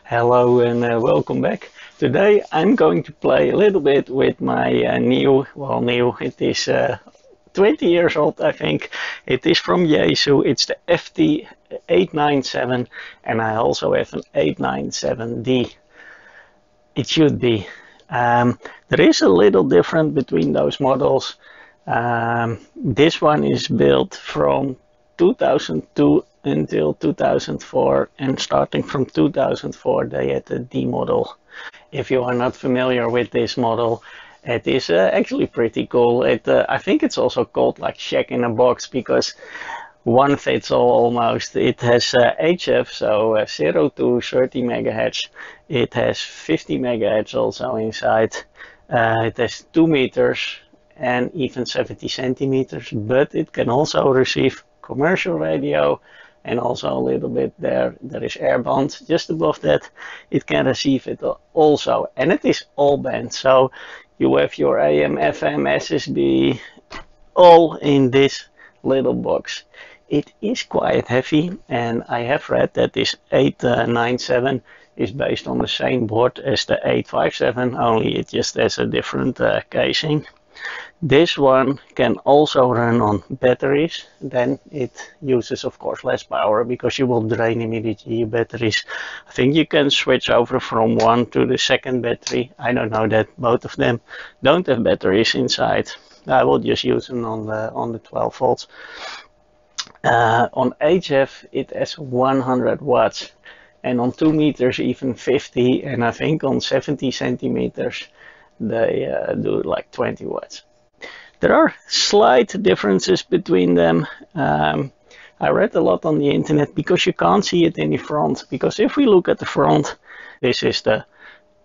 Hello and welcome back. Today I'm going to play a little bit with my it is 20 years old I think. It is from Yaesu, it's the FT-897 and I also have an 897D. It should be. There is a little difference between those models. This one is built from 2002 until 2004, and starting from 2004 they had the D model. If you are not familiar with this model, it is actually pretty cool. I think it's also called like Shack in a Box because one fits all almost. It has HF, so 0 to 30 megahertz. It has 50 megahertz also inside. It has 2 meters and even 70 centimeters, but it can also receive commercial radio, and also a little bit there is air band just above that. It can receive it also, and it is all band, so you have your AM, FM, SSB all in this little box. It is quite heavy, and I have read that this 897 is based on the same board as the 857, only it just has a different casing. This one can also run on batteries. Then it uses of course less power because you will drain immediately your batteries. I think you can switch over from one to the second battery. I don't know that both of them don't have batteries inside. I will just use them on the 12 volts. On HF it has 100 watts, and on 2 meters even 50, and I think on 70 centimeters they do like 20 watts. There are slight differences between them. I read a lot on the internet because you can't see it in the front, because if we look at the front, this is the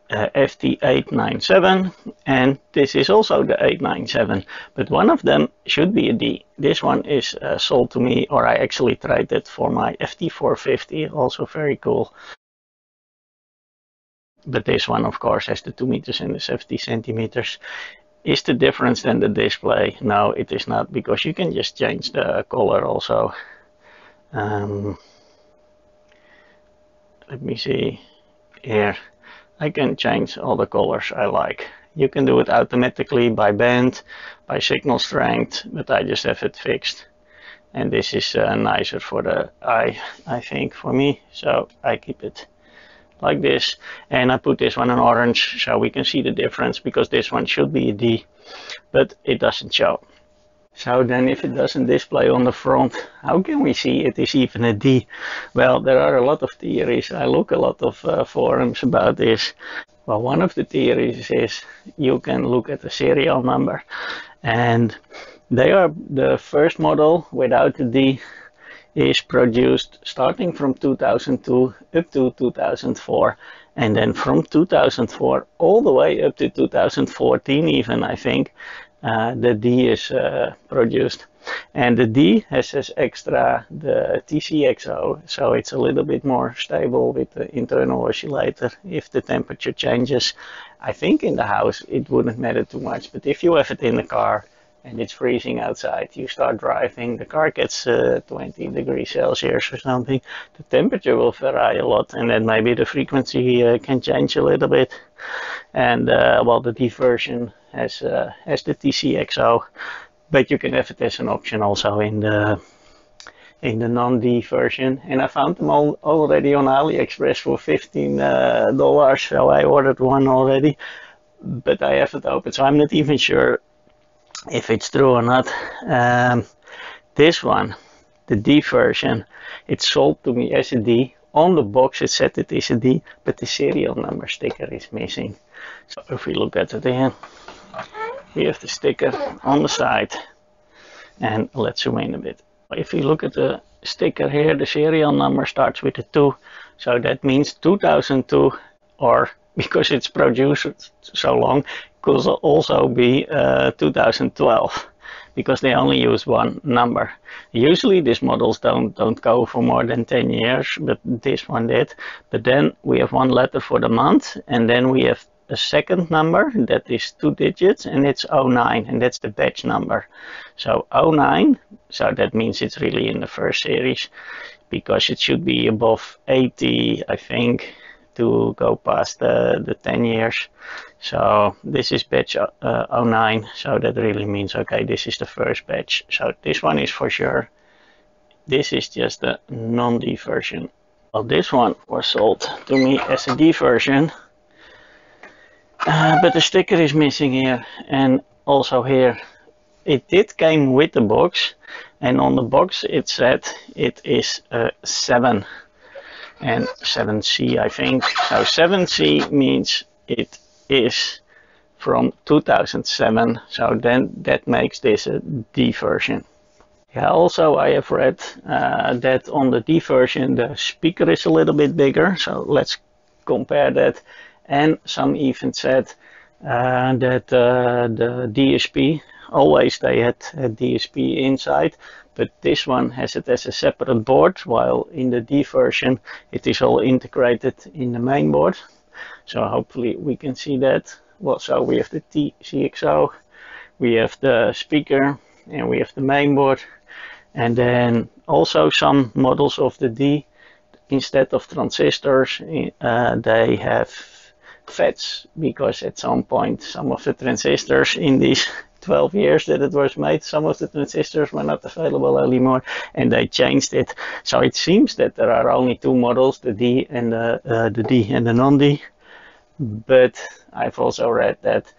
FT-897 and this is also the 897, but one of them should be a D. This one is sold to me, or I actually tried it for my FT-450, also very cool. But this one of course has the 2 meters and the 70 centimeters. Is the difference then the display? No, it is not, because you can just change the color also. Let me see here. I can change all the colors I like. You can do it automatically by band, by signal strength, but I just have it fixed. And this is nicer for the eye, I think, for me, so I keep it like this, and I put this one in orange so we can see the difference, because this one should be a D but it doesn't show. So then if it doesn't display on the front, how can we see it is even a D? Well, there are a lot of theories. I look a lot of forums about this. Well, one of the theories is you can look at the serial number, and they are the first model without the D is produced starting from 2002 up to 2004, and then from 2004 all the way up to 2014 even, I think, the D is produced. And the D has this extra, the TCXO, so it's a little bit more stable with the internal oscillator if the temperature changes. I think in the house it wouldn't matter too much, but if you have it in the car and it's freezing outside, you start driving, the car gets 20 degrees Celsius or something, the temperature will vary a lot, and then maybe the frequency can change a little bit. And well, the D version has the TCXO, but you can have it as an option also in the non-D version. And I found them all already on AliExpress for $15, so I ordered one already, but I haven't opened, so I'm not even sure if it's true or not. This one, the D version, it's sold to me as a D. On the box it said it is a D, but the serial number sticker is missing. So if we look at it again, we have the sticker on the side, and let's zoom in a bit. If you look at the sticker here, the serial number starts with a 2, so that means 2002, or because it's produced so long, could also be 2012, because they only use one number. Usually these models don't go for more than 10 years, but this one did. But then we have one letter for the month, and then we have a second number that is 2 digits, and it's 09, and that's the batch number. So 09, so that means it's really in the first series, because it should be above 80, I think, to go past the 10 years. So this is batch 09, so that really means, okay, this is the first batch. So this one is for sure. This is just the non-D version. Well, this one was sold to me as a D version, but the sticker is missing here, and also here. It did came with the box, and on the box it said it is 7 and 7C, I think. So 7C means it is from 2007, so then that makes this a D version. Yeah, also I have read that on the D version the speaker is a little bit bigger, so let's compare that. And some even said that the DSP, always they had a DSP inside, but this one has it as a separate board, while in the D version it is all integrated in the main board. So hopefully we can see that. Well, so we have the TCXO, we have the speaker, and we have the main board. And then also some models of the D, instead of transistors, they have FETs, because at some point some of the transistors in these 12 years that it was made, some of the transistors were not available anymore, and they changed it. So it seems that there are only two models, the D and the D and the non-D. But I've also read that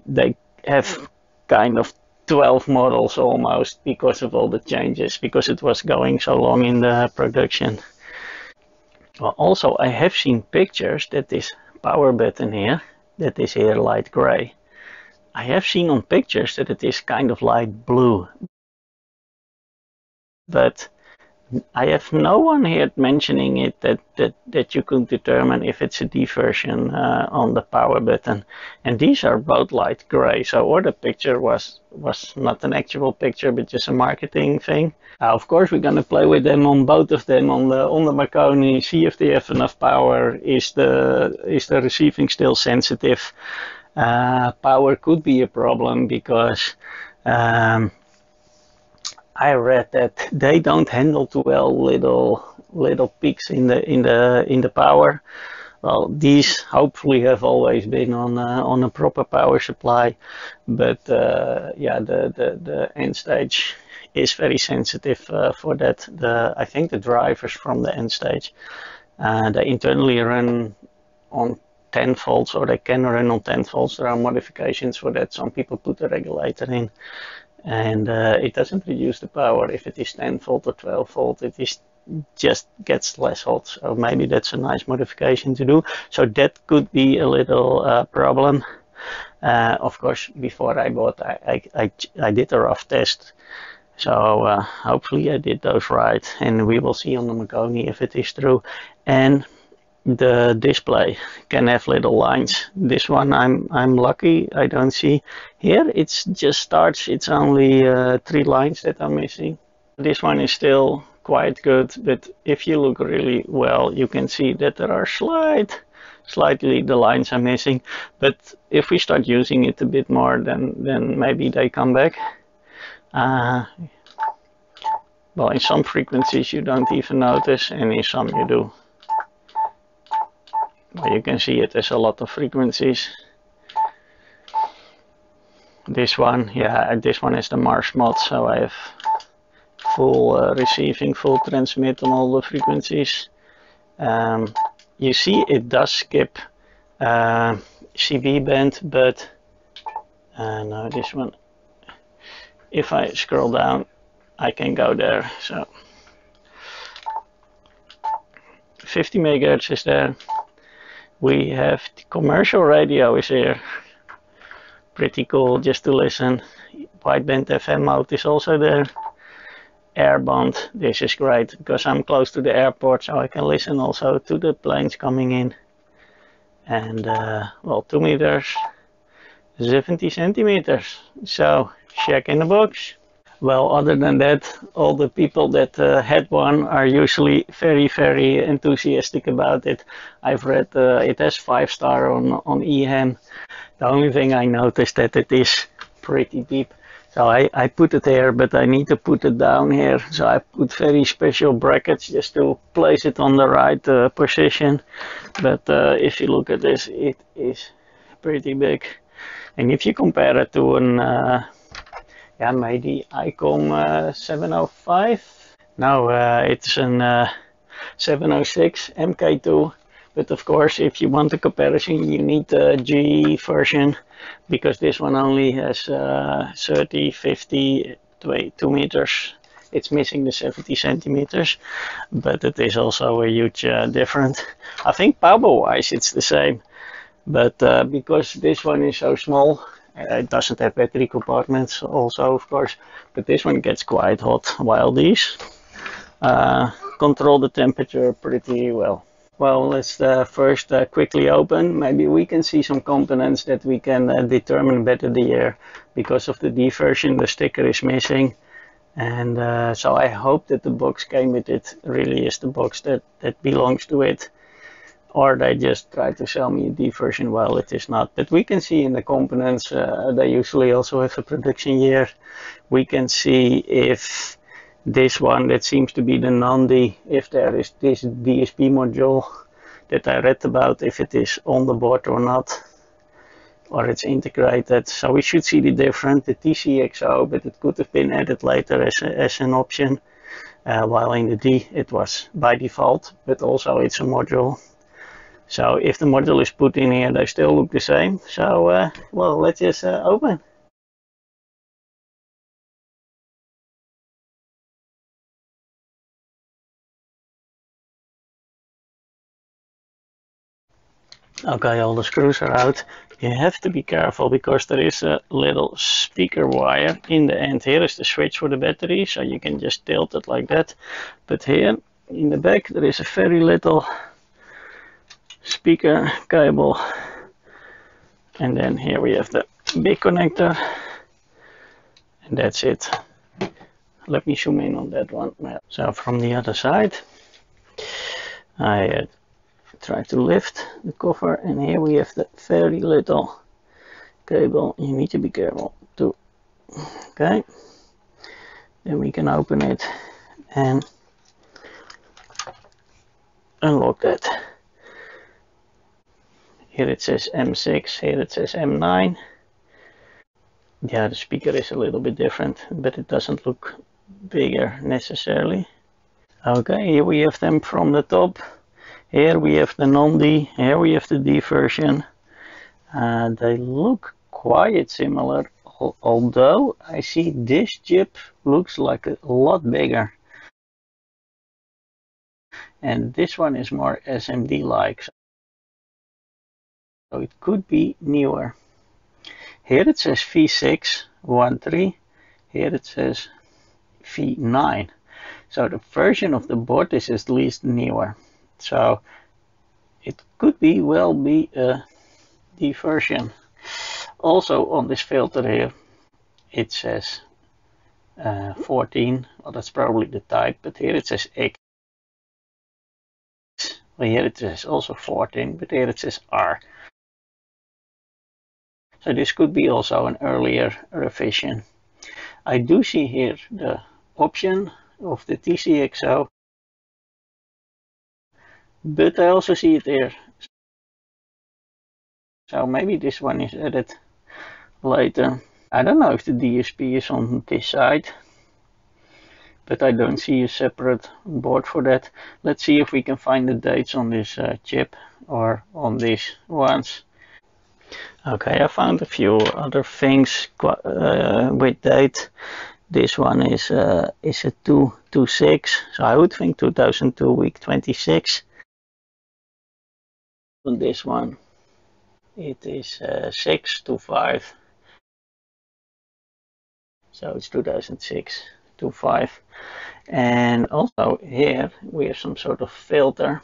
they have kind of 12 models almost, because of all the changes, because it was going so long in the production. Well, also I have seen pictures that this power button here, that is here light gray. I have seen on pictures that it is kind of light blue, but I have no one here mentioning it that you could determine if it's a D version on the power button. And these are both light gray, so or the picture was not an actual picture but just a marketing thing. Of course we're gonna play with them on both of them on the Marconi, see if they have enough power. Is the receiving still sensitive? Power could be a problem because I read that they don't handle too well little peaks in the power. Well, these hopefully have always been on a proper power supply, but yeah, the end stage is very sensitive for that. I think the drivers from the end stage, they internally run on 10 volts, or they can run on 10 volts. There are modifications for that. Some people put a regulator in, and it doesn't reduce the power. If it is 10 volt or 12 volt, it is just gets less hot. So maybe that's a nice modification to do. So that could be a little problem. Of course, before I bought, I did a rough test. So hopefully I did those right, and we will see on the Marconi if it is true. And the display can have little lines. This one I'm lucky I don't see. Here it's just starts, it's only 3 lines that are missing. This one is still quite good, but if you look really well you can see that there are slightly the lines are missing. But if we start using it a bit more, then maybe they come back. Well, in some frequencies you don't even notice, and in some you do. Well, you can see it as a lot of frequencies. This one, yeah, this one is the Mars mod, so I have full receiving, full transmit on all the frequencies. You see it does skip CB band, but no, this one, if I scroll down I can go there. So 50 megahertz is there. We have the commercial radio is here. Pretty cool just to listen. Wideband FM mode is also there. Airband, this is great because I'm close to the airport, so I can listen also to the planes coming in. And well, 2 meters, 70 centimeters. So check in the box. Well, other than that, all the people that had one are usually very enthusiastic about it. I've read it has 5-star on EHAM. The only thing I noticed that it is pretty deep. So I put it there, but I need to put it down here. So I put very special brackets just to place it on the right position. But if you look at this, it is pretty big. And if you compare it to an yeah, maybe ICOM 705. Now it's an 706 MK2. But of course, if you want a comparison, you need the G version, because this one only has 30, 50, 2 meters. It's missing the 70 centimeters, but it is also a huge difference. I think power-wise it's the same, but because this one is so small, it doesn't have battery compartments also, of course, but this one gets quite hot, while these control the temperature pretty well. Well, let's first quickly open. Maybe we can see some components that we can determine better the year. Because of the D version, the sticker is missing. And so I hope that the box came with it really is the box that belongs to it. Or they just try to sell me a D version. Well, it is not. But we can see in the components, they usually also have a production year. We can see if this one, that seems to be the non-D, if there is this DSP module that I read about, if it is on the board or not, or it's integrated. So we should see the difference, the TCXO, but it could have been added later as an option, while in the D it was by default, but also it's a module. So if the module is put in here, they still look the same. So, well, let's just open. Okay, all the screws are out. You have to be careful because there is a little speaker wire in the end. Here is the switch for the battery, so you can just tilt it like that. But here in the back there is a very little speaker cable. And then here we have the big connector. And that's it. Let me zoom in on that one. So from the other side, I try to lift the cover, and here we have the very little cable. You need to be careful too. Okay, then we can open it and unlock that. Here it says M6, here it says M9. Yeah, the speaker is a little bit different, but it doesn't look bigger necessarily. Okay, here we have them from the top. Here we have the non-D, here we have the D version. They look quite similar, although I see this chip looks like a lot bigger. And this one is more SMD-like, so it could be newer. Here it says V613, here it says V9. So the version of the board is at least newer. So it could well be a D version. Also on this filter here, it says 14. Well, that's probably the type, but here it says X. Well, here it says also 14, but here it says R. So this could be also an earlier revision. I do see here the option of the TCXO, but I also see it here. So maybe this one is added later. I don't know if the DSP is on this side, but I don't see a separate board for that. Let's see if we can find the dates on this chip or on these ones. Okay, I found a few other things with date. This one is a 226, so I would think 2002 week 26. On this one, it is 625, so it's 2006 25. And also here we have some sort of filter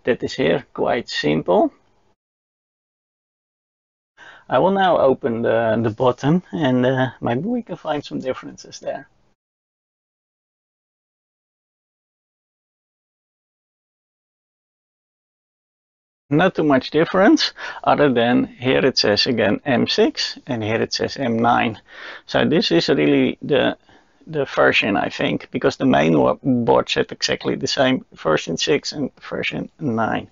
that is here, quite simple. I will now open the bottom, and maybe we can find some differences there. not too much difference, other than here it says again M6 and here it says M9. So this is really the version, I think, because the main board said exactly the same, version 6 and version 9.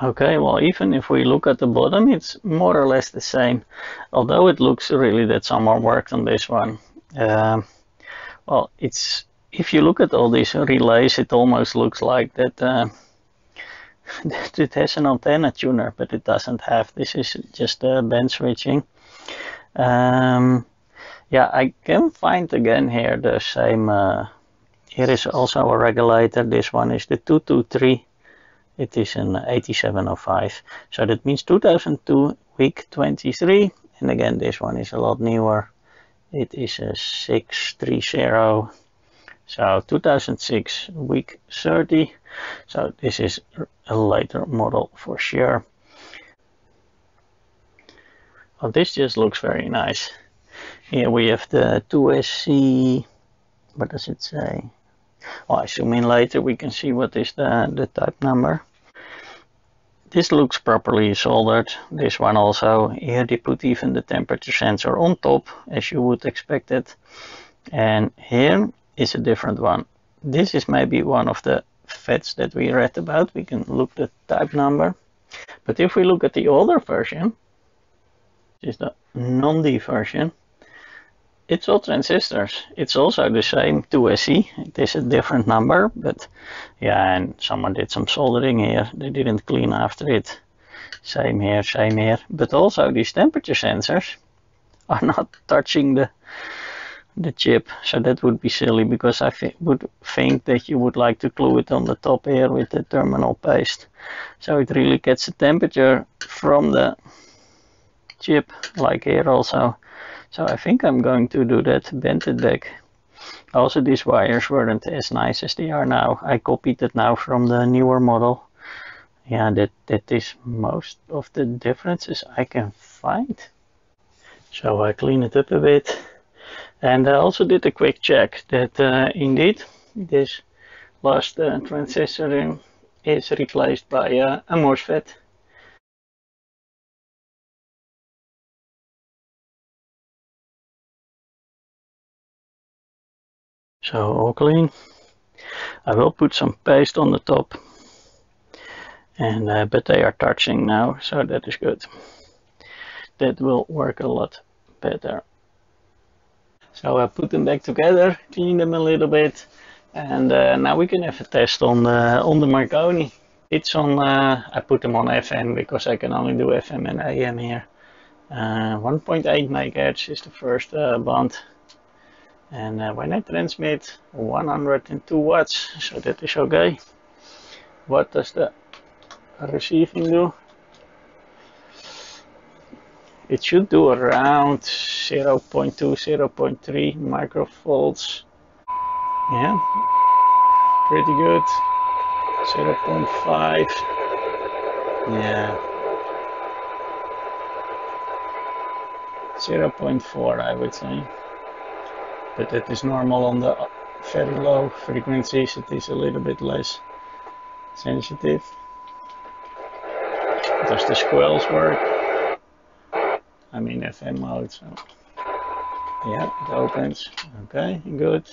Okay, well, even if we look at the bottom, it's more or less the same, although it looks really that someone worked on this one. Well, it's, if you look at all these relays, it almost looks like that, that it has an antenna tuner, but it doesn't have. This is just band switching. Yeah, I can find again here the same. Here is also a regulator. This one is the 223. It is an 8705. So that means 2002 week 23. And again, this one is a lot newer. It is a 630. So 2006 week 30. So this is a later model for sure. Well, this just looks very nice. Here we have the 2SC. What does it say? Well, I zoom in later, we can see what is the type number. This looks properly soldered. This one also. Here they put even the temperature sensor on top, as you would expect it. And here is a different one. This is maybe one of the FETs that we read about. We can look the type number. But if we look at the older version, which is the non-D version, it's all transistors. It's also the same 2SE. It is a different number, but yeah, and someone did some soldering here. They didn't clean after it. Same here, same here. But also these temperature sensors are not touching the chip. So that would be silly, because I would think that you would like to glue it on the top here with the terminal paste. So it really gets the temperature from the chip, like here also. So I think I'm going to do that, bend it back. Also, these wires weren't as nice as they are now. I copied it now from the newer model. Yeah, that is most of the differences I can find. So I clean it up a bit. And I also did a quick check that indeed this last transistor is replaced by a MOSFET. So all clean. I will put some paste on the top, and but they are touching now, so that is good. That will work a lot better. So I put them back together, clean them a little bit, and now we can have a test on the Marconi. It's on. I put them on FM because I can only do FM and AM here. 1.8 megahertz is the first band. And when I transmit 102 watts, so that is okay. What does the receiving do? It should do around 0.2, 0.3 microvolts. Yeah, pretty good. 0.5. Yeah. 0.4, I would say. But that is normal on the very low frequencies. It is a little bit less sensitive. Does the squirrels work? I mean FM mode, so yeah, it opens. Okay, good.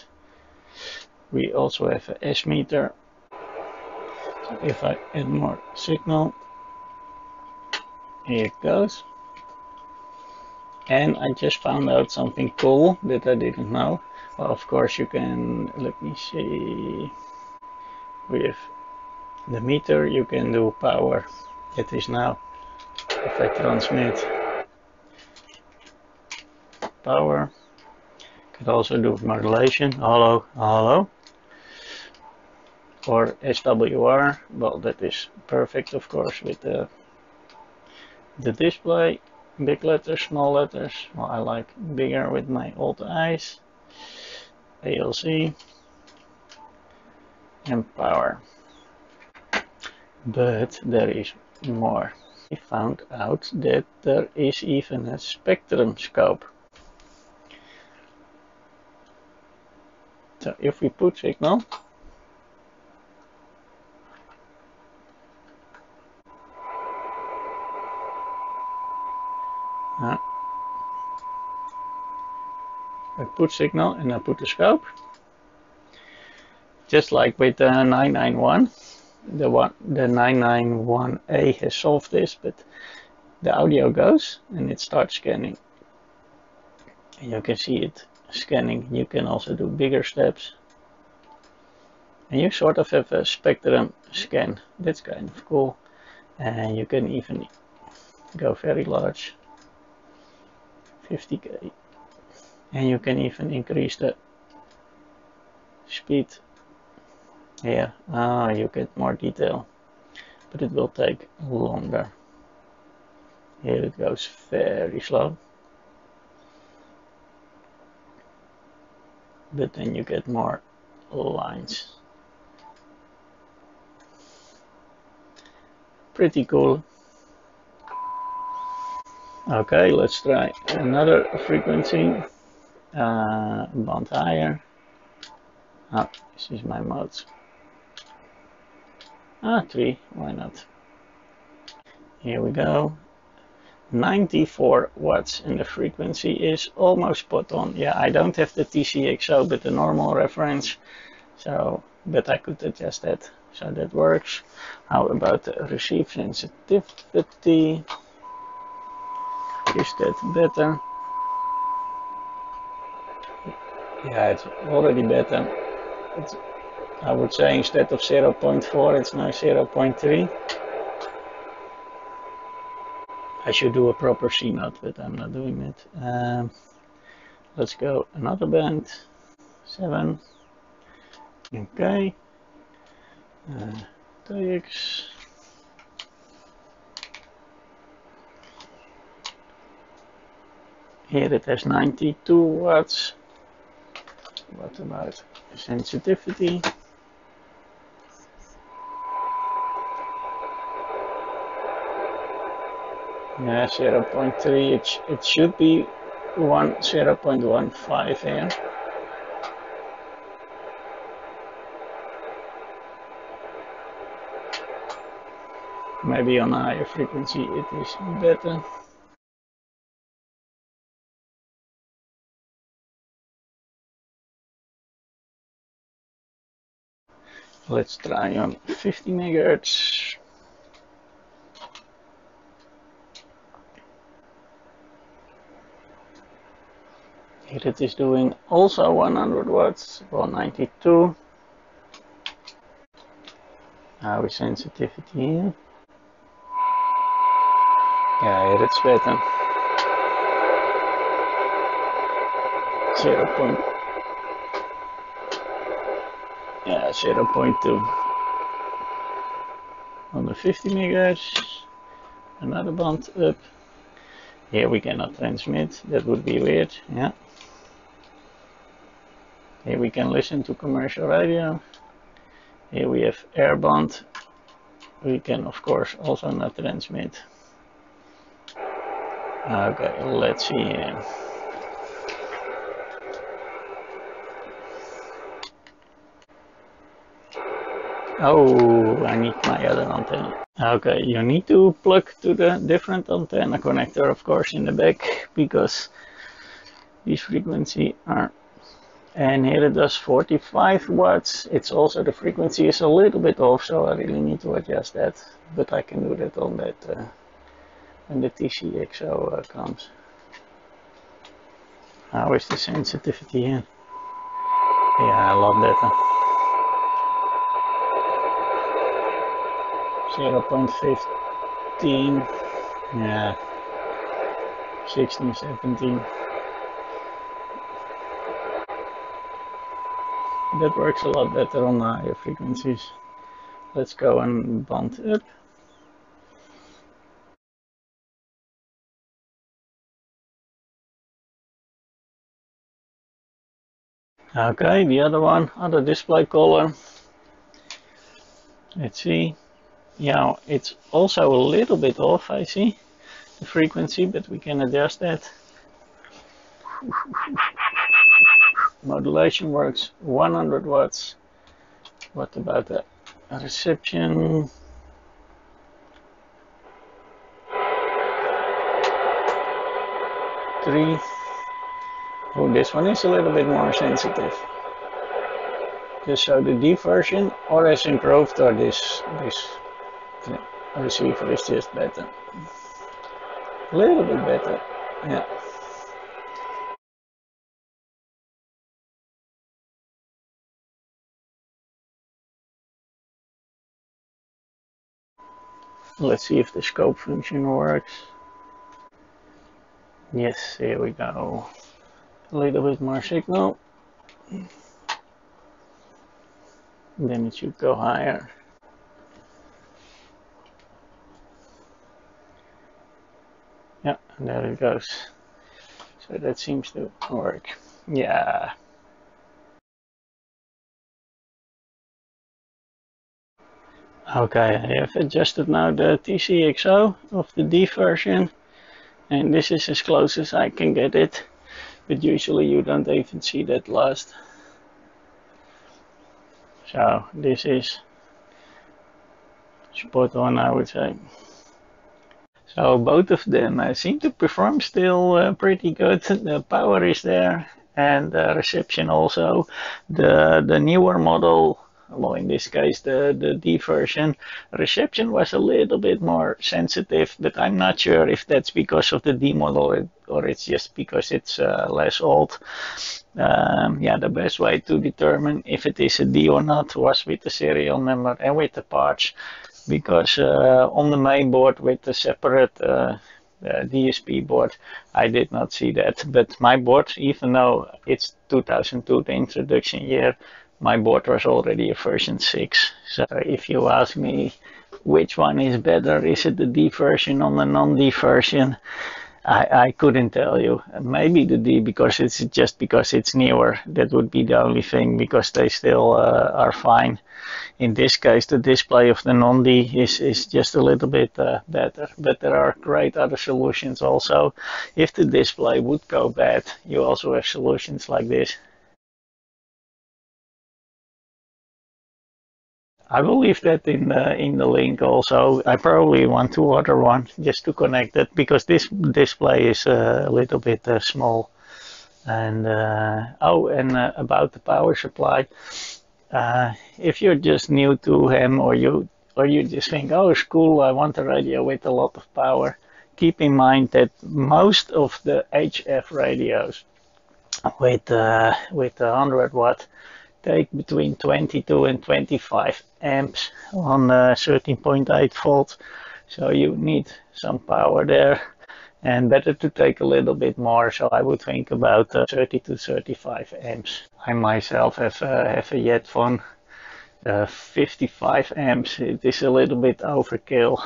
We also have a S meter. So if I add more signal, here it goes. And I just found out something cool that I didn't know. Well, of course you can, let me see, with the meter you can do power. It is now, if I transmit power, could also do modulation, hello, hello, or SWR. Well, that is perfect, of course, with the display. Big letters, small letters. Well, I like bigger with my old eyes. ALC and power. But there is more. I found out that there is even a spectrum scope. So if we put signal, output signal and I put the scope. Just like with the 991, the 991A has solved this, but the audio goes and it starts scanning. And you can see it scanning. You can also do bigger steps. And you sort of have a spectrum scan. That's kind of cool. And you can even go very large, 50K. And you can even increase the speed here. You get more detail, but it will take longer. Here it goes very slow, but then you get more lines. Pretty cool. Okay, let's try another frequency, band higher. This is my modes. 3, why not? Here we go. 94 watts, and the frequency is almost spot on. Yeah, I don't have the TCXO, but the normal reference. So, but I could adjust that, so that works. How about the receive sensitivity? Is that better? Yeah, it's already better. I would say instead of 0.4, it's now 0.3. I should do a proper C note, but I'm not doing it. Let's go another band, 7. Okay. TX. Here it has 92 watts. What about sensitivity? Yeah, 0.3. It should be 0.15 here. Maybe on a higher frequency it is better. Let's try on 50 megahertz. Here it is doing also 100 watts, 192. Our sensitivity here. Yeah, here it's better. 0.2 on the 50 megahertz. Another band up. Here we cannot transmit, that would be weird. Yeah. Here we can listen to commercial radio. Here we have airband. We can of course also not transmit. Okay, let's see here. Oh, I need my other antenna. Okay, you need to plug to the different antenna connector, of course, in the back, because these frequencies are. And here it does 45 watts. It's also, the frequency is a little bit off, so I really need to adjust that. But I can do that on that when the TCXO comes. How is the sensitivity here? Yeah, I love that. 0.15, yeah, 16, 17. That works a lot better on higher frequencies. Let's go and band up. Okay, the other one, other display color. Let's see. Yeah, it's also a little bit off, I see, the frequency, but we can adjust that. Modulation works 100 watts. What about the reception? Three. Oh, this one is a little bit more sensitive. Just so the D version or is improved, or this receiver is just better. A little bit better, yeah. Let's see if the scope function works. Yes, here we go. A little bit more signal. Then it should go higher. Yeah, and there it goes. So that seems to work. Yeah. Okay, I have adjusted now the TCXO of the D version, and this is as close as I can get it, but usually you don't even see that last. So this is spot on, I would say. So both of them seem to perform still pretty good. The power is there, and the reception also. The newer model, well, in this case the D version, reception was a little bit more sensitive, but I'm not sure if that's because of the D model or it's just because it's less old. Yeah, the best way to determine if it is a D or not was with the serial number and with the parts, because on the main board with the separate DSP board, I did not see that. But my board, even though it's 2002, the introduction year, my board was already a version 6. So if you ask me which one is better, is it the D version or the non-D version? I couldn't tell you. Maybe the D, because it's just because it's newer. That would be the only thing, because they still are fine. In this case, the display of the non-D is just a little bit better, but there are great other solutions also. If the display would go bad, you also have solutions like this. I will leave that in the link also. I probably want to order one just to connect it, because this display is a little bit small. And about the power supply, if you're just new to him, or you just think, oh, it's cool, I want a radio with a lot of power, keep in mind that most of the HF radios with 100 watt take between 22 and 25 amps on 13.8 volts, so you need some power there, and better to take a little bit more. So I would think about 30 to 35 amps. I myself have a Yetphone 55 amps. It is a little bit overkill,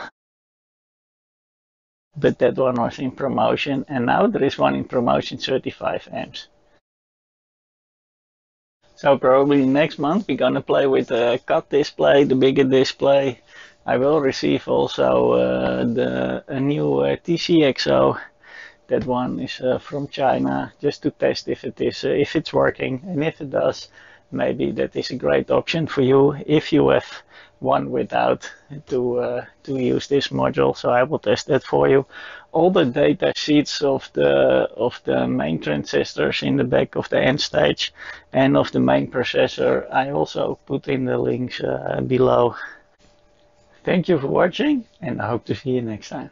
but that one was in promotion, and now there is one in promotion 35 amps. So probably next month we're gonna play with the cut display, the bigger display. I will receive also a new TCXO. That one is from China, just to test if it's working, and if it does, maybe that is a great option for you if you have one without to use this module. So I will test that for you. All the data sheets of the main transistors in the back of the end stage and of the main processor, I also put in the links below. Thank you for watching, and I hope to see you next time.